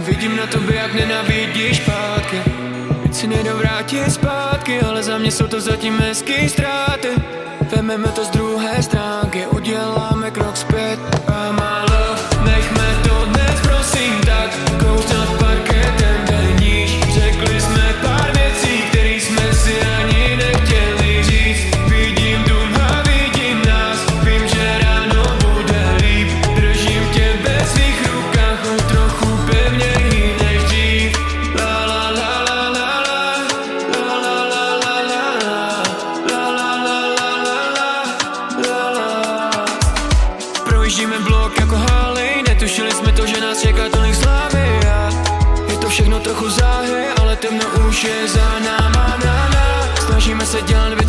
Vidím na tobě, jak nenavidíš špátky. Teď si nejdou vrátit zpátky, ale za mě jsou to zatím hezký ztráty. Vememe to z druhé stránky, uděláme krok zpět a málo. Nechme to dnes, prosím, tak kouř nad parketem tady níž. Řekli jsme pár věcí, který jsme si ani nechtěli říct. Vidím dům a vidím nás, vím, že ráno bude líp. Držím tě ve svých rukách, o trochu pevněji než dřív. La la la la la la la la la la la la. Projíždíme blok jako haly, netušili jsme to, že nás čeká tolik slávy. Je to všechno trochu záhy, ale temno už je za náma. Snažíme se dělat věci